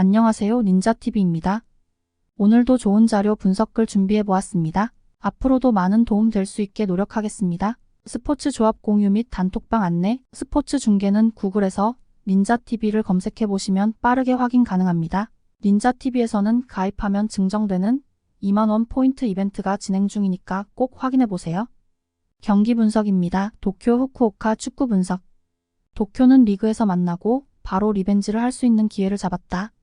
안녕하세요. 닌자TV입니다. 오늘도 좋은 자료 분석글 준비해 보았습니다. 앞으로도 많은 도움 될 수 있게 노력하겠습니다. 스포츠 조합 공유 및 단톡방 안내, 스포츠 중계는 구글에서 닌자TV를 검색해 보시면 빠르게 확인 가능합니다. 닌자TV에서는 가입하면 증정되는 2만원 포인트 이벤트가 진행 중이니까 꼭 확인해 보세요. 경기 분석입니다. 도쿄 후쿠오카 축구 분석. 도쿄는 리그에서 만나고 바로 리벤지를 할 수 있는 기회를 잡았다.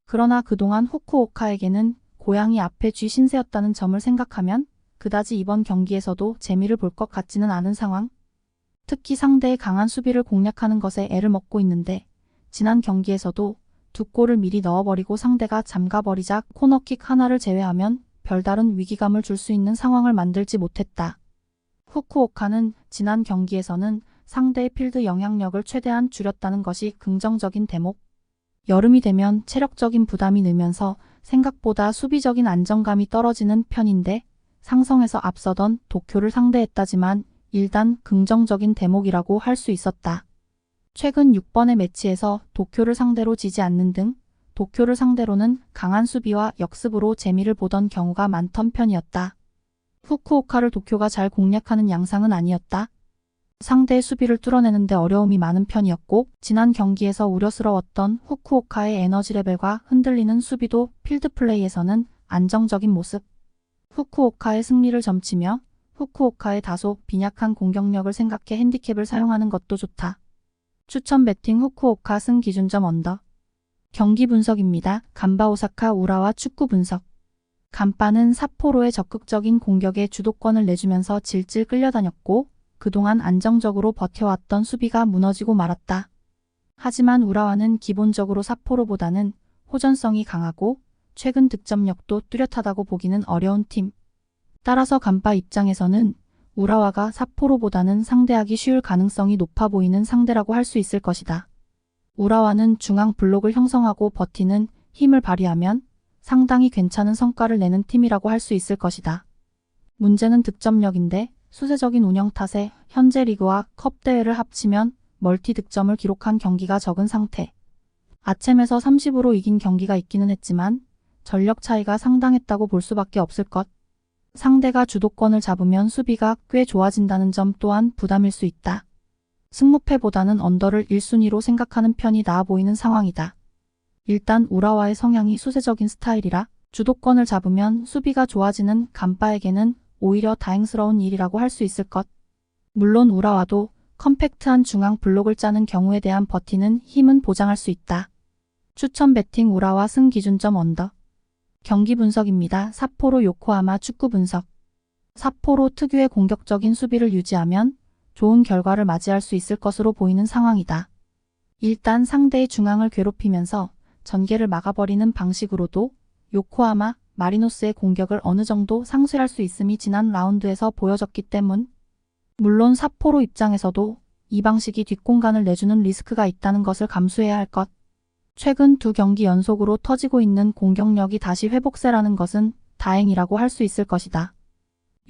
그러나 그동안 후쿠오카에게는 고양이 앞에 쥐 신세였다는 점을 생각하면 그다지 이번 경기에서도 재미를 볼 것 같지는 않은 상황. 특히 상대의 강한 수비를 공략하는 것에 애를 먹고 있는데 지난 경기에서도 두 골을 미리 넣어버리고 상대가 잠가버리자 코너킥 하나를 제외하면 별다른 위기감을 줄 수 있는 상황을 만들지 못했다. 후쿠오카는 지난 경기에서는 상대의 필드 영향력을 최대한 줄였다는 것이 긍정적인 대목. 여름이 되면 체력적인 부담이 늘면서 생각보다 수비적인 안정감이 떨어지는 편인데 상성에서 앞서던 도쿄를 상대했다지만 일단 긍정적인 대목이라고 할 수 있었다. 최근 6번의 매치에서 도쿄를 상대로 지지 않는 등 도쿄를 상대로는 강한 수비와 역습으로 재미를 보던 경우가 많던 편이었다. 후쿠오카를 도쿄가 잘 공략하는 양상은 아니었다. 상대의 수비를 뚫어내는데 어려움이 많은 편이었고 지난 경기에서 우려스러웠던 후쿠오카의 에너지 레벨과 흔들리는 수비도 필드 플레이에서는 안정적인 모습. 후쿠오카의 승리를 점치며 후쿠오카의 다소 빈약한 공격력을 생각해 핸디캡을 사용하는 것도 좋다. 추천 배팅 후쿠오카 승 기준점 언더. 경기 분석입니다. 간바 오사카 우라와 축구 분석. 간바는 삿포로의 적극적인 공격에 주도권을 내주면서 질질 끌려다녔고 그동안 안정적으로 버텨왔던 수비가 무너지고 말았다. 하지만 우라와는 기본적으로 삿포로보다는 호전성이 강하고 최근 득점력도 뚜렷하다고 보기는 어려운 팀. 따라서 간바 입장에서는 우라와가 삿포로보다는 상대하기 쉬울 가능성이 높아 보이는 상대라고 할 수 있을 것이다. 우라와는 중앙 블록을 형성하고 버티는 힘을 발휘하면 상당히 괜찮은 성과를 내는 팀이라고 할 수 있을 것이다. 문제는 득점력인데 수세적인 운영 탓에 현재 리그와 컵 대회를 합치면 멀티 득점을 기록한 경기가 적은 상태. 아츰에서 30으로 이긴 경기가 있기는 했지만 전력 차이가 상당했다고 볼 수밖에 없을 것. 상대가 주도권을 잡으면 수비가 꽤 좋아진다는 점 또한 부담일 수 있다. 승무패보다는 언더를 1순위로 생각하는 편이 나아 보이는 상황이다. 일단 우라와의 성향이 수세적인 스타일이라 주도권을 잡으면 수비가 좋아지는 간바에게는 오히려 다행스러운 일이라고 할 수 있을 것. 물론 우라와도 컴팩트한 중앙 블록을 짜는 경우에 대한 버티는 힘은 보장할 수 있다. 추천 배팅 우라와 승 기준점 언더. 경기 분석입니다. 삿포로 요코하마 축구 분석. 삿포로 특유의 공격적인 수비를 유지하면 좋은 결과를 맞이할 수 있을 것으로 보이는 상황이다. 일단 상대의 중앙을 괴롭히면서 전개를 막아버리는 방식으로도 요코하마 마리노스의 공격을 어느 정도 상쇄할 수 있음이 지난 라운드에서 보여졌기 때문. 물론 삿포로 입장에서도 이 방식이 뒷공간을 내주는 리스크가 있다는 것을 감수해야 할 것. 최근 두 경기 연속으로 터지고 있는 공격력이 다시 회복세라는 것은 다행이라고 할 수 있을 것이다.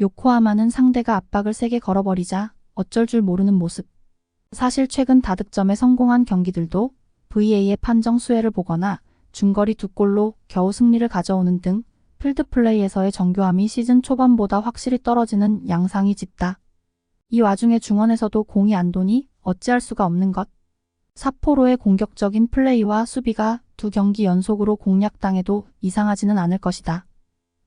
요코하마는 상대가 압박을 세게 걸어버리자 어쩔 줄 모르는 모습. 사실 최근 다득점에 성공한 경기들도 VA의 판정 수혜를 보거나 중거리 두 골로 겨우 승리를 가져오는 등 필드 플레이에서의 정교함이 시즌 초반보다 확실히 떨어지는 양상이 짙다. 이 와중에 중원에서도 공이 안 도니 어찌할 수가 없는 것. 삿포로의 공격적인 플레이와 수비가 두 경기 연속으로 공략당해도 이상하지는 않을 것이다.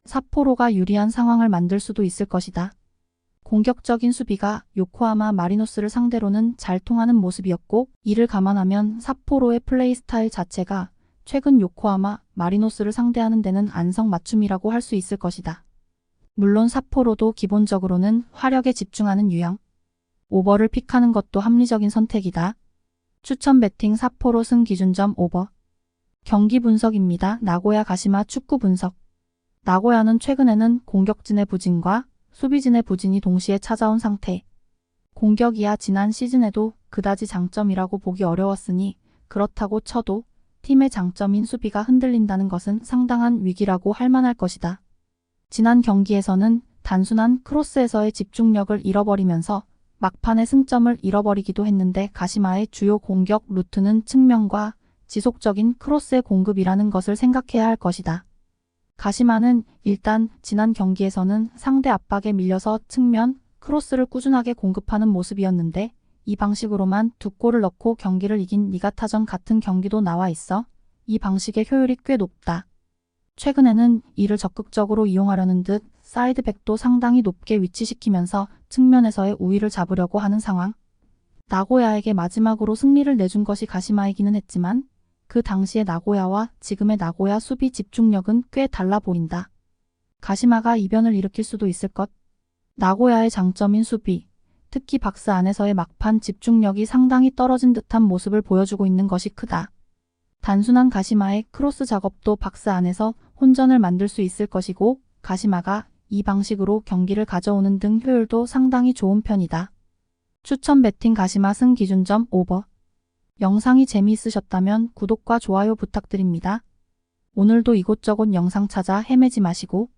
삿포로가 유리한 상황을 만들 수도 있을 것이다. 공격적인 수비가 요코하마 마리노스를 상대로는 잘 통하는 모습이었고 이를 감안하면 삿포로의 플레이 스타일 자체가 최근 요코하마 마리노스를 상대하는 데는 안성맞춤이라고 할 수 있을 것이다. 물론 삿포로도 기본적으로는 화력에 집중하는 유형. 오버를 픽하는 것도 합리적인 선택이다. 추천 배팅 삿포로 승 기준점 오버. 경기 분석입니다. 나고야 가시마 축구 분석. 나고야는 최근에는 공격진의 부진과 수비진의 부진이 동시에 찾아온 상태. 공격이야 지난 시즌에도 그다지 장점이라고 보기 어려웠으니 그렇다고 쳐도 팀의 장점인 수비가 흔들린다는 것은 상당한 위기라고 할 만할 것이다. 지난 경기에서는 단순한 크로스에서의 집중력을 잃어버리면서 막판에 승점을 잃어버리기도 했는데 가시마의 주요 공격 루트는 측면과 지속적인 크로스의 공급이라는 것을 생각해야 할 것이다. 가시마는 일단 지난 경기에서는 상대 압박에 밀려서 측면 크로스를 꾸준하게 공급하는 모습이었는데 이 방식으로만 2골을 넣고 경기를 이긴 니가타전 같은 경기도 나와 있어 이 방식의 효율이 꽤 높다. 최근에는 이를 적극적으로 이용하려는 듯 사이드백도 상당히 높게 위치시키면서 측면에서의 우위를 잡으려고 하는 상황. 나고야에게 마지막으로 승리를 내준 것이 가시마이기는 했지만 그 당시의 나고야와 지금의 나고야 수비 집중력은 꽤 달라 보인다. 가시마가 이변을 일으킬 수도 있을 것. 나고야의 장점인 수비, 특히 박스 안에서의 막판 집중력이 상당히 떨어진 듯한 모습을 보여주고 있는 것이 크다. 단순한 가시마의 크로스 작업도 박스 안에서 혼전을 만들 수 있을 것이고 가시마가 이 방식으로 경기를 가져오는 등 효율도 상당히 좋은 편이다. 추천 배팅 가시마 승 기준점 오버. 영상이 재미있으셨다면 구독과 좋아요 부탁드립니다. 오늘도 이곳저곳 영상 찾아 헤매지 마시고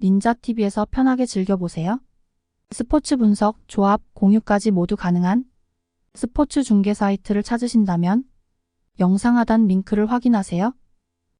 닌자TV에서 편하게 즐겨보세요. 스포츠 분석, 조합, 공유까지 모두 가능한 스포츠 중계 사이트를 찾으신다면 영상 하단 링크를 확인하세요.